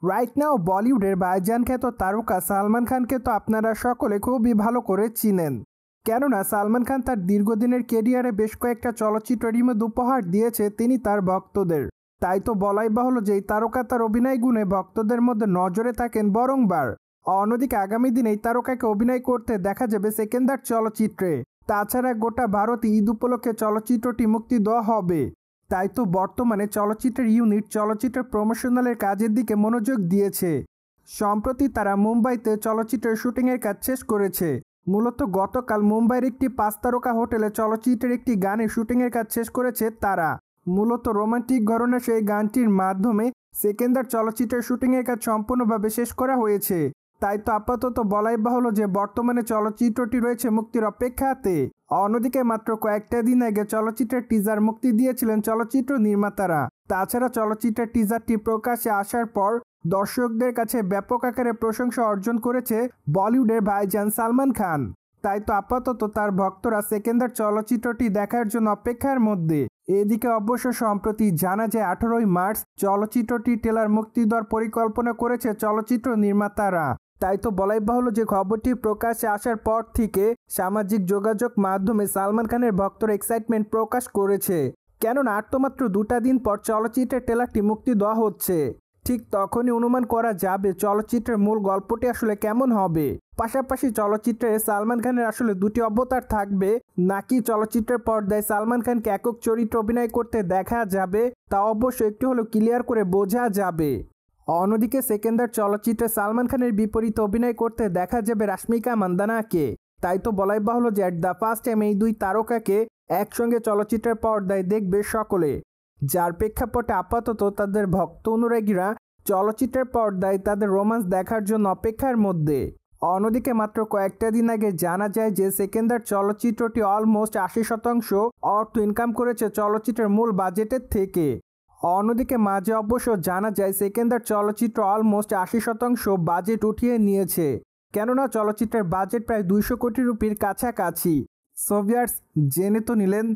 Right now বলিউডের ভাইজান খ্যাত তারকা সালমান খানকে তো আপনারা সকলে খুবই ভালো করে চিনেন। কেননা সালমান খান তার দীর্ঘদিনের কেরিয়ারে বেশ কয়েকটা চলচ্চিত্র রিমেক উপহার দিয়েছে তিনি তার ভক্তদের। তাই তো বলাই বাহুল্য যে এই তারকা তার অভিনয় গুণে ভক্তদের মধ্যে নজরে থাকেন বরংবার। অন্যদিকে আগামী দিনে এই তারকাকে অভিনয় করতে দেখা যাবে সেকেন্দার চলচ্চিত্রে। তাছাড়া গোটা ভারতে ঈদ উপলক্ষে চলচ্চিত্রটি মুক্তি দেওয়া হবে। তাই তো বর্তমানে চলচ্চিত্রের ইউনিট চলচ্চিত্রের প্রমোশনালের কাজের দিকে মনোযোগ দিয়েছে। সম্প্রতি তারা মুম্বাইতে চলচ্চিত্রের শুটিংয়ের কাজ শেষ করেছে। মূলত গতকাল মুম্বাইয়ের একটি 5 তারকা হোটেলে চলচ্চিত্রের একটি গানের শুটিংয়ের কাজ শেষ করেছে তারা। মূলত রোমান্টিক ঘরানার সেই গানটির মাধ্যমে সেকেন্দার চলচ্চিত্রের শুটিংয়ের কাজ সম্পূর্ণভাবে শেষ করা হয়েছে। তাই তো আপাতত বলাই বাহুল্য যে বর্তমানে চলচ্চিত্রটি রয়েছে মুক্তির অপেক্ষাতে। অন্যদিকে মাত্র কয়েকটা দিন আগে চলচ্চিত্রের টিজার মুক্তি দিয়েছিলেন চলচ্চিত্র নির্মাতারা। তাছাড়া চলচ্চিত্রের টিজারটি প্রকাশ্যে আসার পর দর্শকদের কাছে ব্যাপক আকারে প্রশংসা অর্জন করেছে বলিউডের ভাইজান সালমান খান। তাই তো আপাতত তার ভক্তরা সেকেন্দার চলচ্চিত্রটি দেখার জন্য অপেক্ষার মধ্যে। এদিকে অবশ্য সম্প্রতি জানা যায় 18ই মার্চ চলচ্চিত্রটি ট্রেলার মুক্তি দেওয়ার পরিকল্পনা করেছে চলচ্চিত্র নির্মাতারা। তাই তো বলাই বাহুল্য যে খবরটি প্রকাশ্যে আসার পর থেকে সামাজিক যোগাযোগ মাধ্যমে সালমান খানের ভক্তরা এক্সাইটমেন্ট প্রকাশ করেছে। কেননা আর তো মাত্র 2টা দিন পর চলচ্চিত্রের ট্রেলারটি মুক্তি দেওয়া হচ্ছে। ঠিক তখনই অনুমান করা যাবে চলচ্চিত্রের মূল গল্পটি আসলে কেমন হবে। পাশাপাশি চলচ্চিত্রে সালমান খানের আসলে 2টি অবতার থাকবে, নাকি চলচ্চিত্রের পর্দায় সালমান খানকে একক চরিত্র অভিনয় করতে দেখা যাবে, তা অবশ্য একটু হলেও ক্লিয়ার করে বোঝা যাবে। অন্যদিকে সেকেন্দার চলচ্চিত্রে সালমান খানের বিপরীতে অভিনয় করতে দেখা যাবে রাশমিকা মান্দানাকে। তাই তো বলাই বাহুল্য যে অ্যাট দ্য ফার্স্ট টাইম এই 2 তারকাকে একসঙ্গে চলচ্চিত্রের পর্দায় দেখবে সকলে। যার প্রেক্ষাপটে আপাতত তাদের ভক্ত অনুরাগীরা চলচ্চিত্রের পর্দায় তাদের রোমান্স দেখার জন্য অপেক্ষার মধ্যে। অন্যদিকে মাত্র কয়েকটা দিন আগে জানা যায় যে সেকেন্দার চলচ্চিত্রটি অলমোস্ট 80% অর্থ ইনকাম করেছে চলচ্চিত্রের মূল বাজেটের থেকে। অন্যদিকে মাঝে অবশ্য জানা যায় সেকেন্দার চলচ্চিত্র অলমোস্ট 80% বাজেট উঠিয়ে নিয়েছে। কেননা চলচ্চিত্রের বাজেট প্রায় 200 কোটি রুপির কাছাকাছি। সো ভিউয়ার্স, জেনে তো নিলেন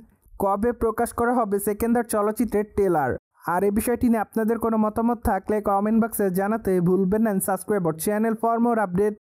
কবে প্রকাশ করা হবে সেকেন্দার চলচ্চিত্রের ট্রেলার। আর এই বিষয়টি নিয়ে আপনাদের কোনো মতামত থাকলে কমেন্ট বক্সে জানাতে ভুলবেন না। Subscribe our channel for more update.